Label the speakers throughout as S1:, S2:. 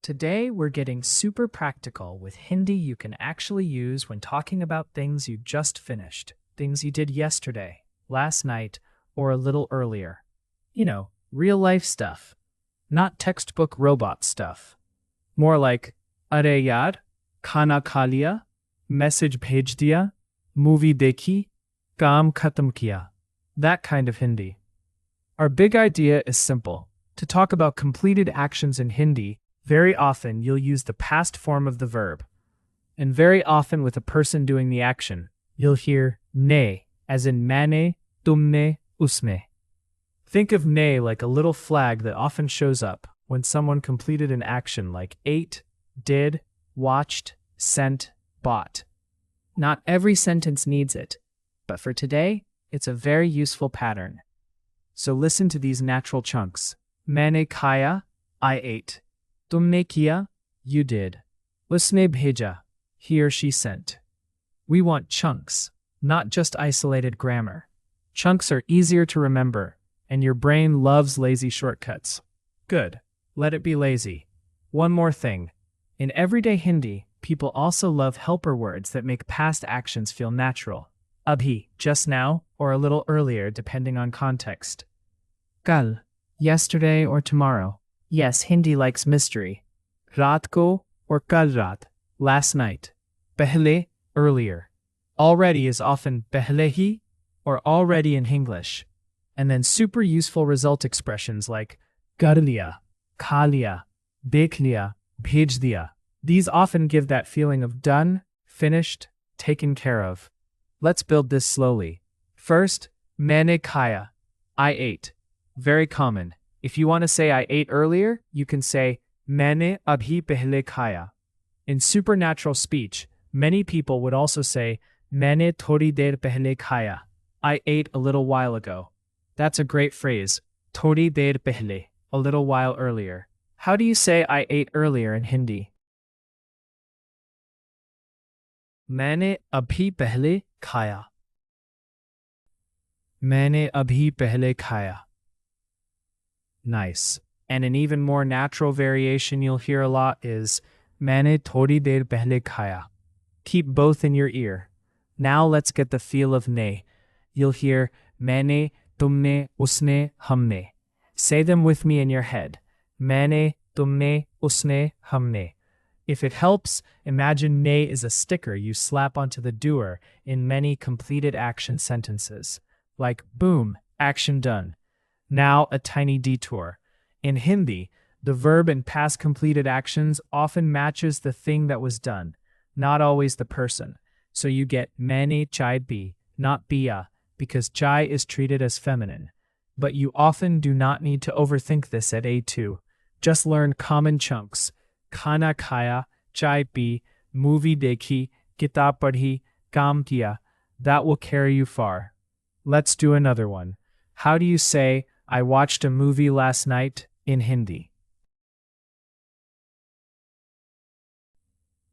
S1: Today, we're getting super practical with Hindi you can actually use when talking about things you just finished, things you did yesterday, last night, or a little earlier. Real life stuff, not textbook robot stuff. More like, Are yaar, khana kha liya, message bhej diya, movie dekhi, kaam khatam kiya. That kind of Hindi. Our big idea is simple. To talk about completed actions in Hindi, very often you'll use the past form of the verb. And very often with a person doing the action, you'll hear ne, as in maine, tumne, usme. Think of ne like a little flag that often shows up when someone completed an action like ate, did, watched, sent, bought. Not every sentence needs it, but for today, it's a very useful pattern. So listen to these natural chunks. Maine khaya, I ate. Tumne kiya, you did. Usne bheja, he or she sent. We want chunks, not just isolated grammar. Chunks are easier to remember, and your brain loves lazy shortcuts. Good, let it be lazy. One more thing. In everyday Hindi, people also love helper words that make past actions feel natural. Abhi, just now, or a little earlier depending on context. Kal, yesterday or tomorrow. Yes, Hindi likes mystery. Raat ko or kal raat, last night. Pehle, earlier. Already is often pehle hi or already in English. And then super useful result expressions like kar liya, kha liya, dekh liya, bhej diya. These often give that feeling of done, finished, taken care of. Let's build this slowly. First, maine khaya, I ate. Very common. If you want to say I ate earlier, you can say maine abhi pehle khaya. In supernatural speech, many people would also say maine thodi der pehle khaya. I ate a little while ago. That's a great phrase. Thodi der pehle, a little while earlier. How do you say I ate earlier in Hindi? Maine abhi pehle khaya. Maine abhi pehle khaya. Nice. And an even more natural variation you'll hear a lot is maine thodi der pehle khaya. Keep both in your ear. Now let's get the feel of ne. You'll hear maine, tumne, usne, humne. Say them with me in your head. Maine, tumne, usne, humne. If it helps, imagine ne is a sticker you slap onto the doer in many completed action sentences. Like boom, action done. Now a tiny detour. In Hindi, the verb in past completed actions often matches the thing that was done, not always the person. So you get maine chai bhi, not biya, because chai is treated as feminine. But you often do not need to overthink this at A2. Just learn common chunks. Khana khaya, chai pi, movie dekhi, kitab padhi, kaam kiya. That will carry you far. Let's do another one. How do you say, I watched a movie last night in Hindi?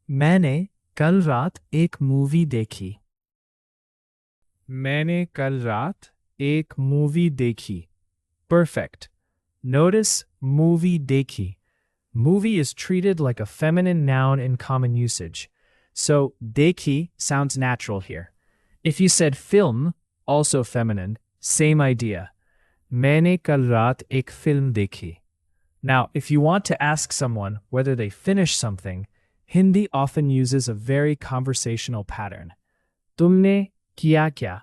S1: मैंने कल रात एक movie देखी. मैंने कल रात एक movie देखी. Perfect. Notice movie dekhi. Movie is treated like a feminine noun in common usage. So dekhi sounds natural here. If you said film, also feminine, same idea. मैंने कल रात एक film देखी. Now, if you want to ask someone whether they finish something, Hindi often uses a very conversational pattern. तुमने किया क्या?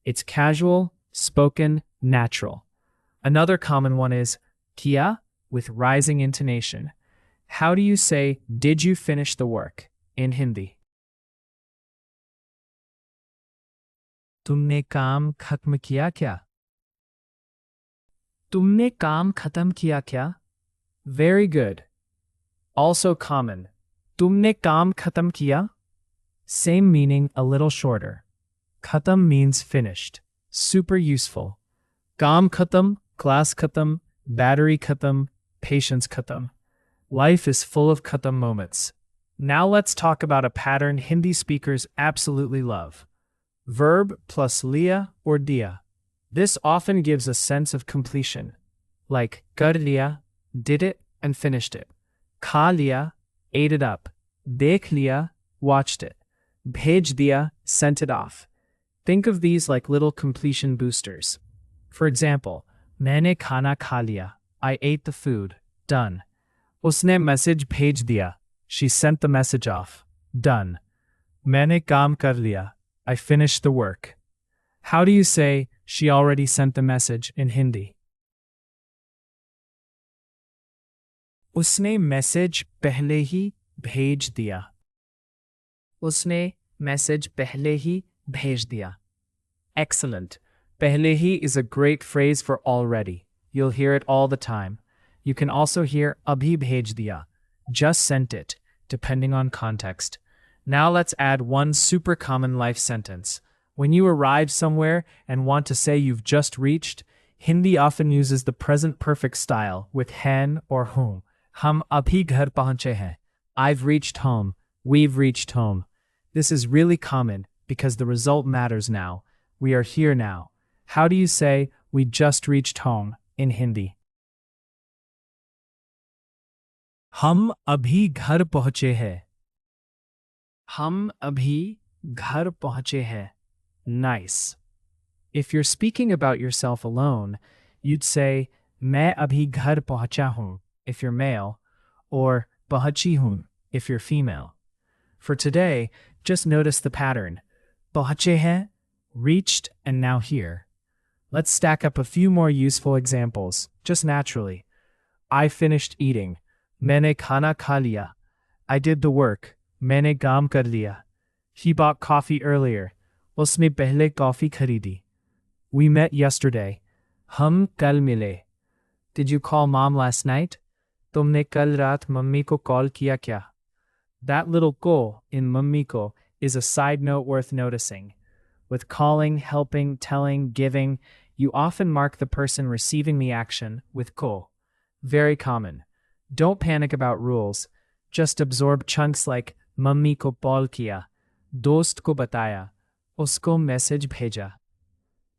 S1: It's casual, spoken, natural. Another common one is kiya with rising intonation. How do you say, did you finish the work in Hindi? तुमने काम खत्म किया क्या? तुमने काम खत्म किया क्या? Very good. Also common. तुमने काम खत्म किया? Same meaning, a little shorter. Khatam means finished. Super useful. Kaam khatam, class khatam, battery khatam, patience khatam. Life is full of khatam moments. Now let's talk about a pattern Hindi speakers absolutely love. Verb plus liya or diya. This often gives a sense of completion. Like kar liya, did it and finished it. खा लिया, ate it up. देख लिया, watched it. भेज दिया, sent it off. Think of these like little completion boosters. For example, मैंने खाना खा लिया. I ate the food. Done. उसने मैसेज भेज दिया. She sent the message off. Done. मैंने काम कर लिया. I finished the work. How do you say she already sent the message in Hindi? उसने मैसेज पहले ही भेज दिया. उसने मैसेज पहले ही भेज दिया. Excellent. पहले ही is a great phrase for already. You'll hear it all the time. You can also hear abhi bhej diya, just sent it, depending on context. Now let's add one super common life sentence. When you arrive somewhere and want to say you've just reached, Hindi often uses the present perfect style with hen or whom. Hum abhi ghar pahnche hain. I've reached home. We've reached home. This is really common because the result matters now. We are here now. How do you say we just reached home in Hindi? हम अभी घर पहुंचे हैं. हम अभी घर पहुंचे हैं. Nice. If you're speaking about yourself alone, you'd say मैं अभी घर पहुंचा हूं if you're male, or पहुंची हूं if you're female. For today, just notice the pattern. पहुंचे हैं, reached, and now here. Let's stack up a few more useful examples, just naturally. I finished eating. मैंने खाना खा लिया. I did the work. मैंने काम कर लिया. He bought coffee earlier. उसने पहले कॉफी खरीदी. We met yesterday. हम कल मिले. Did you call mom last night? तुमने कल रात मम्मी को कॉल किया क्या? That little ko in mummy ko is a side note worth noticing. With calling, helping, telling, giving, you often mark the person receiving the action with ko. Very common. Don't panic about rules. Just absorb chunks like mummy ko call kiya, dost ko bataya, usko message bheja.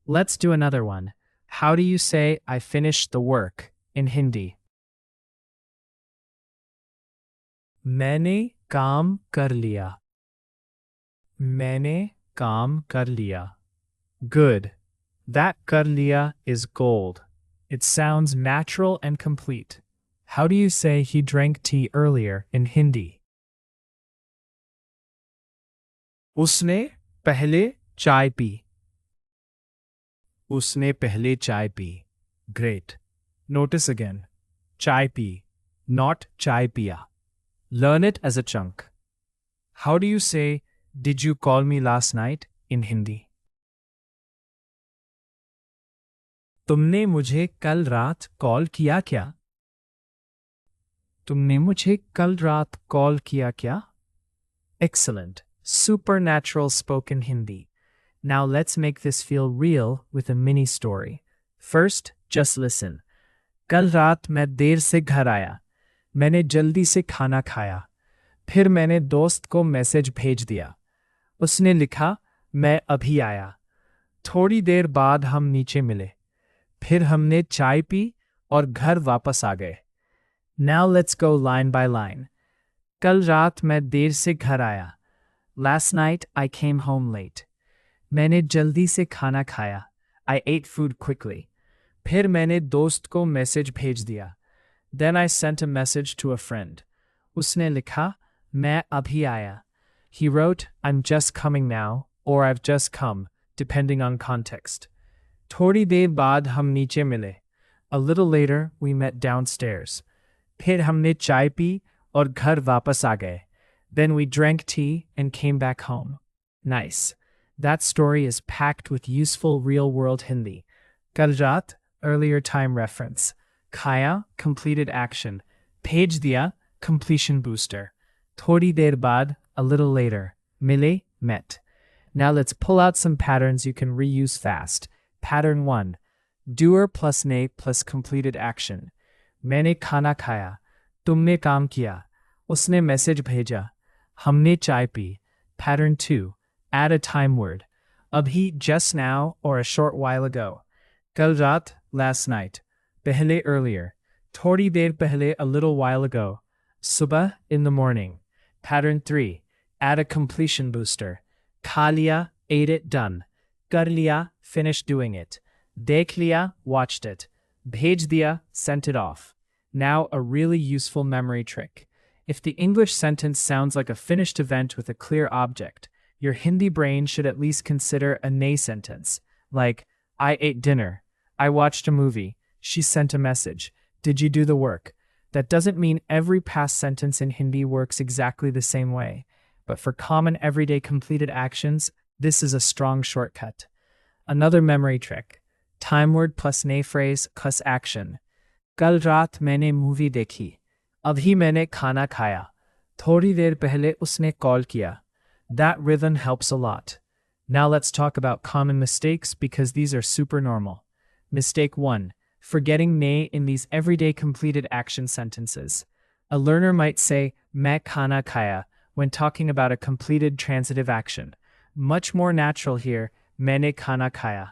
S1: Let's do another one. How do you say I finished the work in Hindi? मैंने काम कर लिया. मैंने काम कर लिया. Good. That कर लिया is gold. It sounds natural and complete. How do you say he drank tea earlier in Hindi? उसने पहले चाय पी. उसने पहले चाय पी. Great. Notice again. चाय पी, not चाय पिया. Learn it as a chunk. How do you say, did you call me last night in Hindi? तुमने मुझे कल रात कॉल किया क्या? तुमने मुझे कल रात कॉल किया क्या? Excellent. Supernatural spoken Hindi. Now let's make this feel real with a mini story. First, just listen. कल रात मैं देर से घर आया. मैंने जल्दी से खाना खाया. फिर मैंने दोस्त को मैसेज भेज दिया. उसने लिखा, मैं अभी आया. थोड़ी देर बाद हम नीचे मिले. फिर हमने चाय पी और घर वापस आ गए. Now let's go line by line. कल रात मैं देर से घर आया. Last night I came home late. मैंने जल्दी से खाना खाया. I ate food quickly. फिर मैंने दोस्त को मैसेज भेज दिया. Then I sent a message to a friend. उसने लिखा, मैं अभी आया. He wrote, I'm just coming now, or I've just come, depending on context. थोड़ी देर बाद हम नीचे मिले. A little later, we met downstairs. फिर हमने चाय पी और घर वापस आ गए. Then we drank tea and came back home. Nice. That story is packed with useful real-world Hindi. कल रात, earlier time reference. Khaya, completed action. Bhej diya, completion booster. Thodi der baad, a little later. Mile, met. Now let's pull out some patterns you can reuse fast. Pattern 1. Doer plus ne plus completed action. मैंने खाना खाया. तुमने काम किया. उसने message भेजा. हमने चाय P. Pattern 2. Add a time word. Abhi, just now, or a short while ago. Kal raat, last night. Pehle, earlier. Thodi der pehle, a little while ago. subah, in the morning. Pattern 3. Add a completion booster. Kha liya, ate it, done. Kar liya, finished doing it. Dekh liya, watched it. Bhej diya, sent it off. Now a really useful memory trick. If the English sentence sounds like a finished event with a clear object, your Hindi brain should at least consider a nay sentence, like, I ate dinner, I watched a movie, she sent a message, did you do the work? That doesn't mean every past sentence in Hindi works exactly the same way, but for common everyday completed actions, this is a strong shortcut. Another memory trick. Time word plus nay phrase plus action. Kal raat maine movie dekhi. Abhi maine khana khaya. Thodi der pehle usne call kiya. That rhythm helps a lot. Now let's talk about common mistakes because these are super normal. Mistake 1. Forgetting nay in these everyday completed action sentences. A learner might say main khana khaya when talking about a completed transitive action. Much more natural here, maine khana khaya.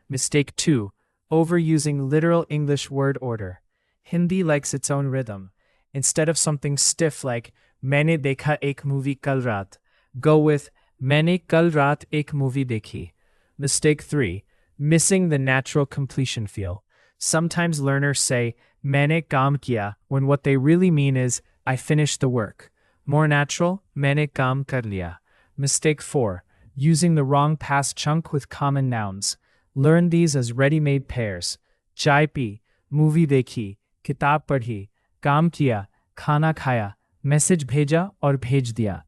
S1: Mistake 2. Overusing literal English word order. Hindi likes its own rhythm. Instead of something stiff like maine dekha ek movie kal raat, go with maine kal raat ek movie dekhi. Mistake 3. Missing the natural completion feel. Sometimes learners say maine kaam kiya when what they really mean is I finished the work. More natural, maine kaam kar liya. Mistake 4. Using the wrong past chunk with common nouns. Learn these as ready-made pairs. Chai pi, movie dekhi, kitab padhi, kaam kiya, khana khaya, message bheja aur bhej diya.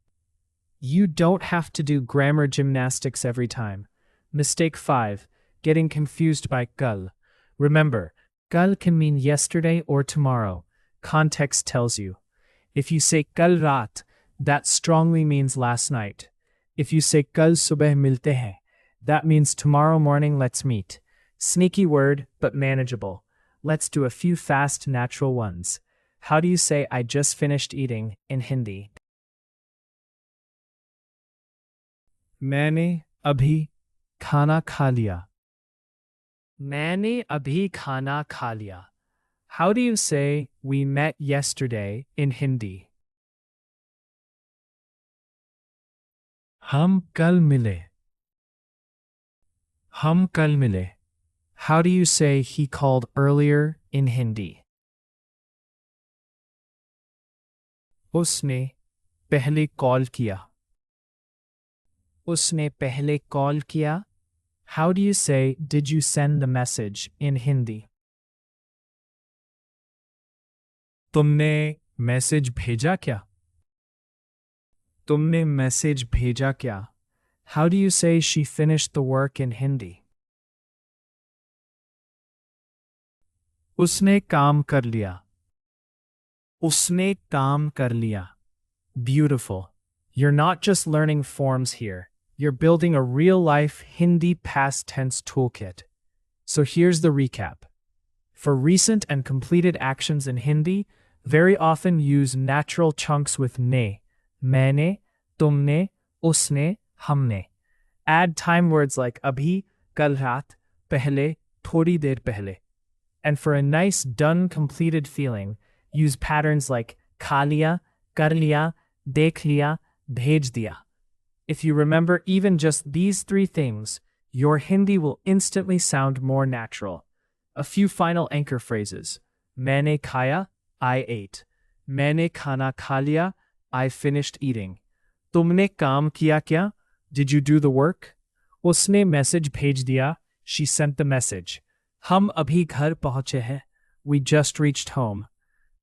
S1: You don't have to do grammar gymnastics every time. Mistake 5. Getting confused by kal. Remember, kal can mean yesterday or tomorrow. Context tells you. If you say kal raat, that strongly means last night. If you say kal subah milte hain, that means tomorrow morning let's meet. Sneaky word, but manageable. Let's do a few fast, natural ones. How do you say I just finished eating in Hindi? मैंने अभी खाना खा लिया. मैंने अभी खाना खा लिया. How do you say we met yesterday in Hindi? हम कल मिले. हम कल मिले. How do you say he called earlier in Hindi? उसने पहले कॉल किया. उसने पहले कॉल किया. How do you say did you send the message in Hindi? तुमने मैसेज भेजा क्या? तुमने मैसेज भेजा क्या? How do you say she finished the work in Hindi? उसने काम कर लिया. उसने काम कर लिया. Beautiful. You're not just learning forms here. You're building a real-life Hindi past tense toolkit. So here's the recap. For recent and completed actions in Hindi, very often use natural chunks with ne, maine, tumne, usne, humne. Add time words like abhi, kal raat, pehle, thodi der pehle. And for a nice done completed feeling, use patterns like kha liya, kar liya, dekh liya, bhej diya. If you remember even just these 3 things, your Hindi will instantly sound more natural. A few final anchor phrases. Maine khaya, I ate. Maine khana kha liya, I finished eating. Tumne kaam kiya kya? Did you do the work? Usne message bhej diya, she sent the message. Hum abhi ghar pahuche hain. We just reached home.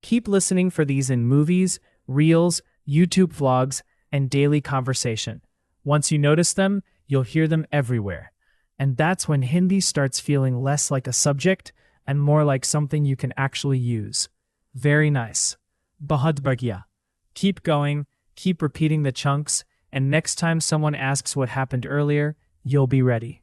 S1: Keep listening for these in movies, reels, YouTube vlogs, and daily conversation. Once you notice them, you'll hear them everywhere. And that's when Hindi starts feeling less like a subject and more like something you can actually use. Very nice. Bahut baghiya. Keep going, keep repeating the chunks, and next time someone asks what happened earlier, you'll be ready.